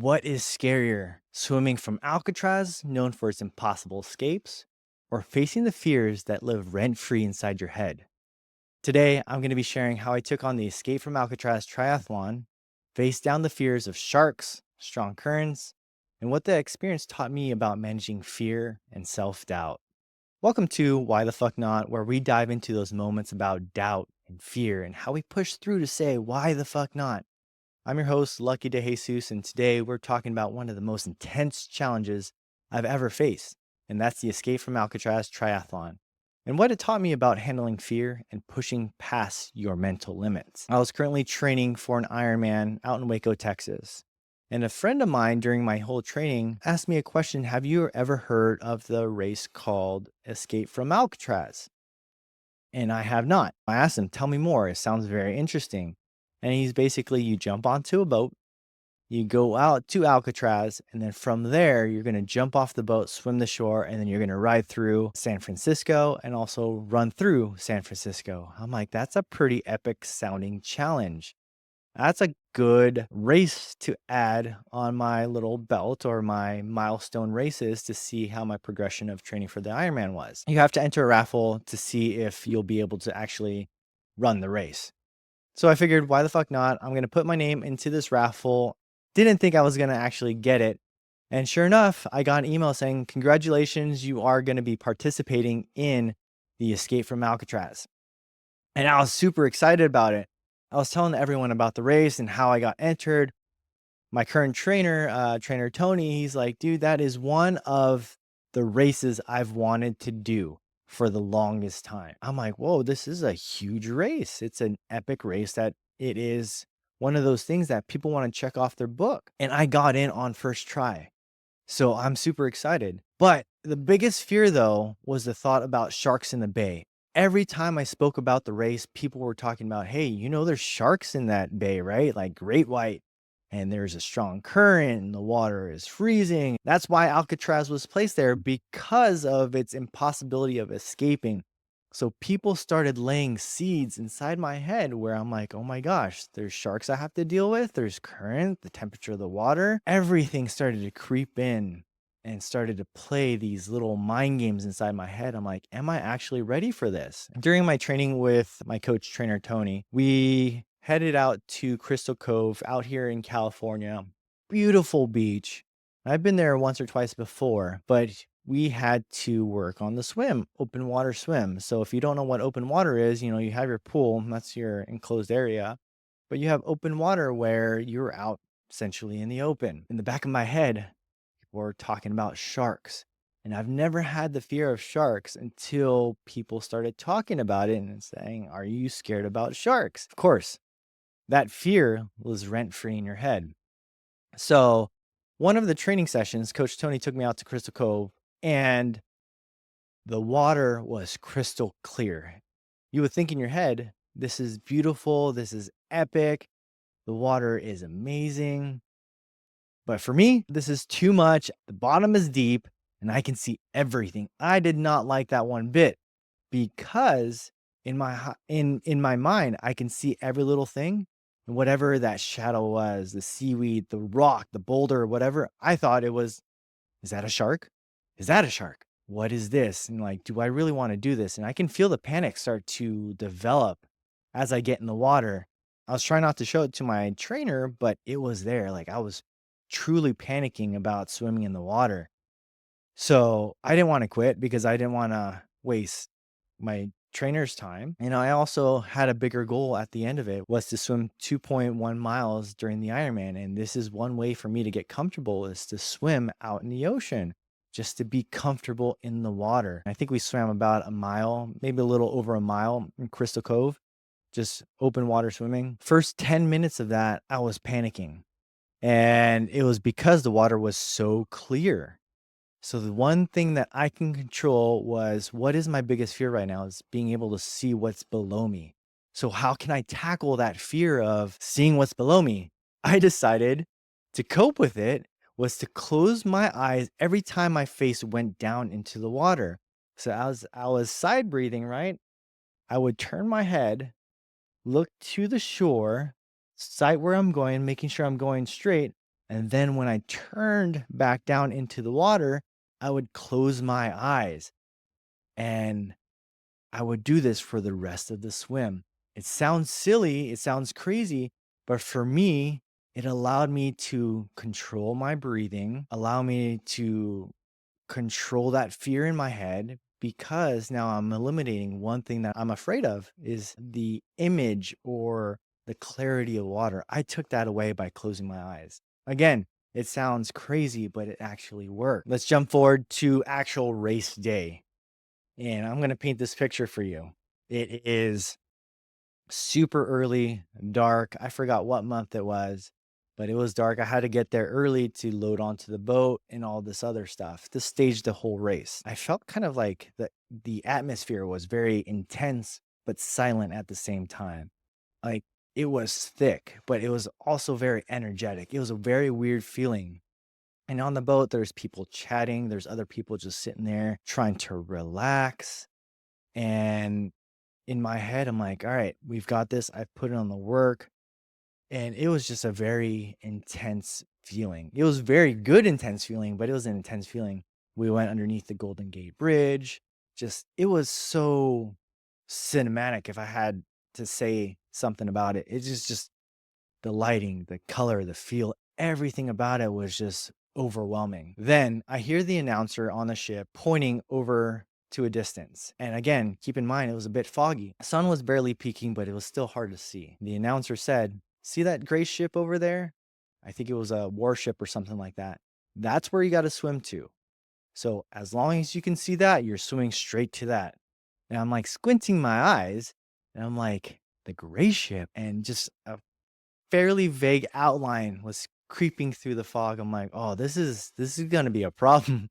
What is scarier, swimming from Alcatraz, known for its impossible escapes, or facing the fears that live rent free inside your head? Today, I'm going to be sharing how I took on the Escape from Alcatraz Triathlon, faced down the fears of sharks, strong currents, and what the experience taught me about managing fear and self doubt. Welcome to Why the Fuck Not, where we dive into those moments about doubt and fear and how we push through to say, why the fuck not? I'm your host, Lucky De Jesus, and today we're talking about one of the most intense challenges I've ever faced, and that's the Escape from Alcatraz Triathlon, and what it taught me about handling fear and pushing past your mental limits. I was currently training for an Ironman out in Waco, Texas, and a friend of mine during my whole training asked me a question. Have you ever heard of the race called Escape from Alcatraz? And I have not. I asked him, tell me more. It sounds very interesting. And he's basically, you jump onto a boat, you go out to Alcatraz, and then from there, you're going to jump off the boat, swim the shore, and then you're going to ride through San Francisco and also run through San Francisco. I'm like, that's a pretty epic sounding challenge. That's a good race to add on my little belt or my milestone races to see how my progression of training for the Ironman was. You have to enter a raffle to see if you'll be able to actually run the race. So I figured, why the fuck not? I'm going to put my name into this raffle. Didn't think I was going to actually get it. And sure enough, I got an email saying, congratulations, you are going to be participating in the Escape from Alcatraz. And I was super excited about it. I was telling everyone about the race and how I got entered. My current trainer Tony, he's like, dude, that is one of the races I've wanted to do for the longest time. I'm like, whoa, this is a huge race. It's an epic race that it is one of those things that people want to check off their book. And I got in on first try. So I'm super excited. But the biggest fear, though, was the thought about sharks in the bay. Every time I spoke about the race, people were talking about, hey, there's sharks in that bay, right? Like great white. And there's a strong current and the water is freezing. That's why Alcatraz was placed there, because of its impossibility of escaping. So people started laying seeds inside my head where I'm like, oh my gosh, there's sharks I have to deal with. There's current, the temperature of the water. Everything started to creep in and started to play these little mind games inside my head. I'm like, am I actually ready for this? During my training with my coach trainer, Tony, we headed out to Crystal Cove out here in California. Beautiful beach. I've been there once or twice before, but we had to work on the swim, open water swim. So if you don't know what open water is, you have your pool, that's your enclosed area, but you have open water where you're out essentially in the open. In the back of my head, we're talking about sharks. And I've never had the fear of sharks until people started talking about it and saying, are you scared about sharks? Of course, that fear was rent free in your head. So, one of the training sessions, Coach Tony took me out to Crystal Cove, and the water was crystal clear. You would think in your head, this is beautiful, this is epic, the water is amazing. But for me, this is too much. The bottom is deep and I can see everything. I did not like that one bit, because in my mind, I can see every little thing, and whatever that shadow was, the seaweed, the rock, the boulder, whatever, I thought it was, is that a shark? Is that a shark? What is this? And like, do I really want to do this? And I can feel the panic start to develop as I get in the water. I was trying not to show it to my trainer, but it was there. Like, I was truly panicking about swimming in the water. So I didn't want to quit because I didn't want to waste my trainer's time. And I also had a bigger goal at the end of it, was to swim 2.1 miles during the Ironman. And this is one way for me to get comfortable, is to swim out in the ocean, just to be comfortable in the water. I think we swam about a mile, maybe a little over a mile in Crystal Cove, just open water swimming. First 10 minutes of that, I was panicking. And it was because the water was so clear. So the one thing that I can control was, what is my biggest fear right now, is being able to see what's below me. So how can I tackle that fear of seeing what's below me? I decided to cope with it was to close my eyes every time my face went down into the water. So as I was side breathing, right? I would turn my head, look to the shore, sight where I'm going, making sure I'm going straight, And then when I turned back down into the water, I would close my eyes and I would do this for the rest of the swim. It sounds silly, it sounds crazy, but for me, it allowed me to control my breathing, allow me to control that fear in my head because now I'm eliminating one thing that I'm afraid of is the image or the clarity of water. I took that away by closing my eyes. Again, it sounds crazy, but it actually worked. Let's jump forward to actual race day. And I'm going to paint this picture for you. It is super early, dark. I forgot what month it was, but it was dark. I had to get there early to load onto the boat and all this other stuff to stage the whole race. I felt kind of like the atmosphere was very intense but silent at the same time. Like it was thick, but it was also very energetic. It was a very weird feeling. And on the boat, there's people chatting. There's other people just sitting there trying to relax. And in my head, I'm like, all right, we've got this. I've put it on the work. And it was just a very intense feeling. It was very good, intense feeling, but it was an intense feeling. We went underneath the Golden Gate Bridge. Just, it was so cinematic. If I had to say something about it, it's just the lighting, the color, the feel, everything about it was just overwhelming. Then I hear the announcer on the ship pointing over to a distance. And again, keep in mind, it was a bit foggy. Sun was barely peaking, but it was still hard to see. The announcer said, "See that gray ship over there? I think it was a warship or something like that. That's where you got to swim to. So as long as you can see that, you're swimming straight to that." And I'm like squinting my eyes and I'm like, the gray ship, and just a fairly vague outline was creeping through the fog. I'm like, "Oh, this is gonna be a problem."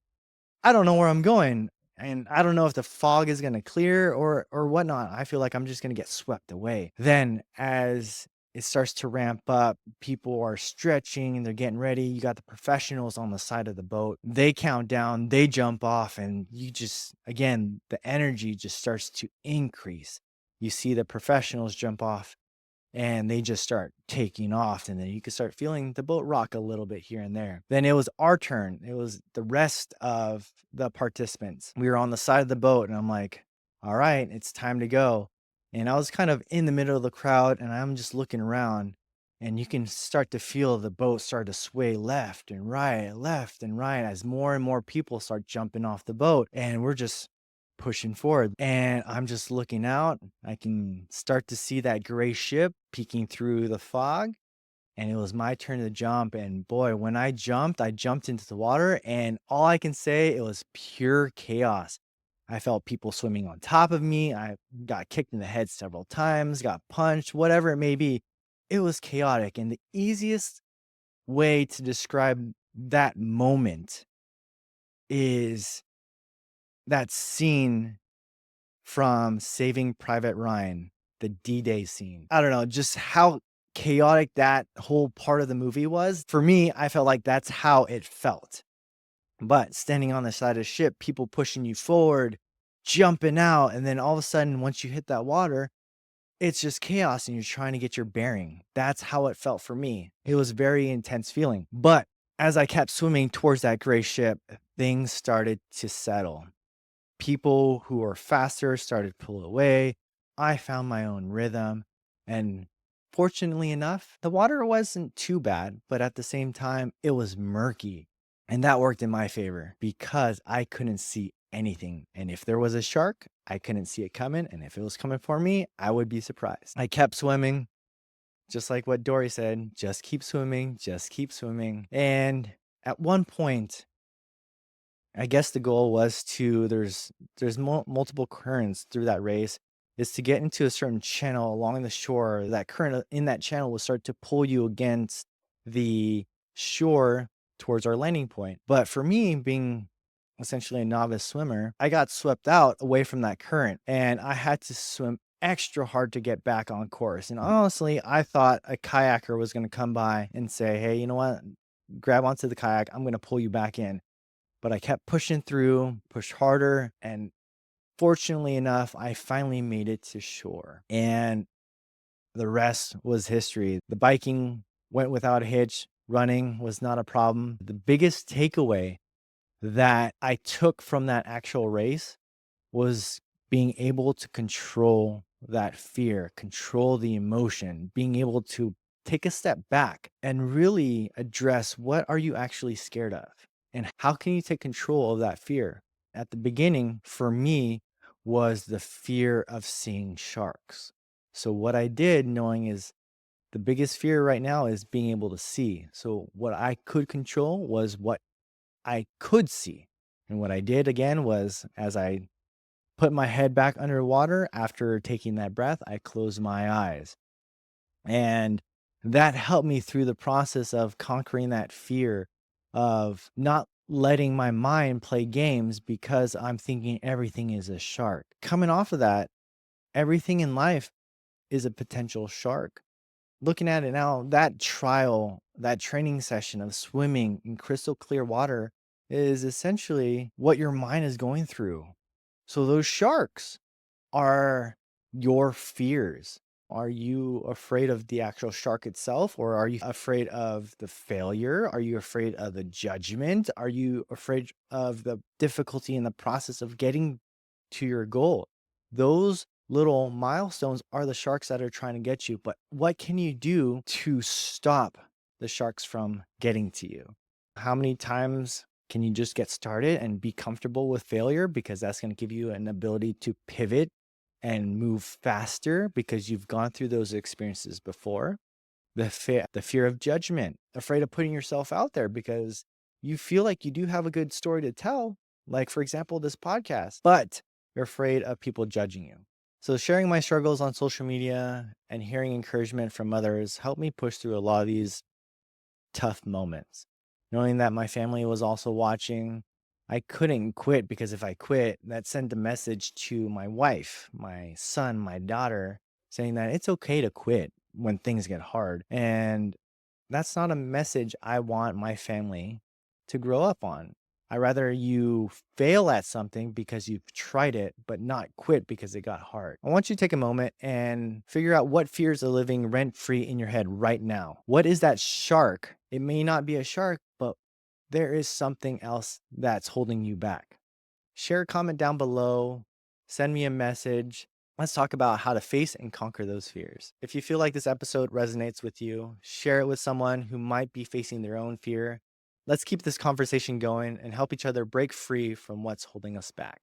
I don't know where I'm going, and I don't know if the fog is gonna clear or whatnot. I feel like I'm just gonna get swept away. Then as it starts to ramp up, people are stretching and they're getting ready. You got the professionals on the side of the boat. They count down, they jump off, and you just again, the energy just starts to increase. You see the professionals jump off and they just start taking off, and then you can start feeling the boat rock a little bit here and there. Then it was our turn. It was the rest of the participants. We were on the side of the boat and I'm like, all right, it's time to go. And I was kind of in the middle of the crowd and I'm just looking around, and you can start to feel the boat start to sway left and right as more and more people start jumping off the boat, and we're just pushing forward. And I'm just looking out. I can start to see that gray ship peeking through the fog. And it was my turn to jump. And boy, when I jumped into the water, and all I can say, it was pure chaos. I felt people swimming on top of me. I got kicked in the head several times, got punched, whatever it may be. It was chaotic. And the easiest way to describe that moment is that scene from Saving Private Ryan, the D-Day scene. I don't know, just how chaotic that whole part of the movie was. For me, I felt like that's how it felt. But standing on the side of the ship, people pushing you forward, jumping out, and then all of a sudden, once you hit that water, it's just chaos and you're trying to get your bearing. That's how it felt for me. It was a very intense feeling. But as I kept swimming towards that gray ship, things started to settle. People who were faster started to pull away. I found my own rhythm. And fortunately enough, the water wasn't too bad, but at the same time, it was murky. And that worked in my favor because I couldn't see anything. And if there was a shark, I couldn't see it coming. And if it was coming for me, I would be surprised. I kept swimming, just like what Dory said, just keep swimming, just keep swimming. And at one point, I guess the goal was to there's multiple currents through that race, is to get into a certain channel along the shore. That current in that channel will start to pull you against the shore towards our landing point. But for me, being essentially a novice swimmer, I got swept out away from that current, and I had to swim extra hard to get back on course. And honestly, I thought a kayaker was going to come by and say, "Hey, you know what? Grab onto the kayak. I'm going to pull you back in." But I kept pushing through, pushed harder, and fortunately enough, I finally made it to shore. And the rest was history. The biking went without a hitch. Running was not a problem. The biggest takeaway that I took from that actual race was being able to control that fear, control the emotion, being able to take a step back and really address what are you actually scared of and how can you take control of that fear. At the beginning, for me, was the fear of seeing sharks. So what I did knowing is the biggest fear right now is being able to see. So what I could control was what I could see. And what I did again was as I put my head back underwater after taking that breath, I closed my eyes. And that helped me through the process of conquering that fear of not letting my mind play games because I'm thinking everything is a shark. Coming off of that, everything in life is a potential shark. Looking at it now, that trial, that training session of swimming in crystal clear water is essentially what your mind is going through. So those sharks are your fears. Are you afraid of the actual shark itself, or are you afraid of the failure? Are you afraid of the judgment? Are you afraid of the difficulty in the process of getting to your goal? Those little milestones are the sharks that are trying to get you. But what can you do to stop the sharks from getting to you? How many times can you just get started and be comfortable with failure? Because that's going to give you an ability to pivot and move faster because you've gone through those experiences before. The fear of judgment, afraid of putting yourself out there because you feel like you do have a good story to tell, like for example, this podcast, but you're afraid of people judging you. So sharing my struggles on social media and hearing encouragement from others helped me push through a lot of these tough moments. Knowing that my family was also watching, I couldn't quit because if I quit, that sent a message to my wife, my son, my daughter, saying that it's okay to quit when things get hard. And that's not a message I want my family to grow up on. I rather you fail at something because you've tried it, but not quit because it got hard. I want you to take a moment and figure out what fears are living rent free in your head right now. What is that shark? It may not be a shark, but there is something else that's holding you back. Share a comment down below, send me a message. Let's talk about how to face and conquer those fears. If you feel like this episode resonates with you, share it with someone who might be facing their own fear. Let's keep this conversation going and help each other break free from what's holding us back.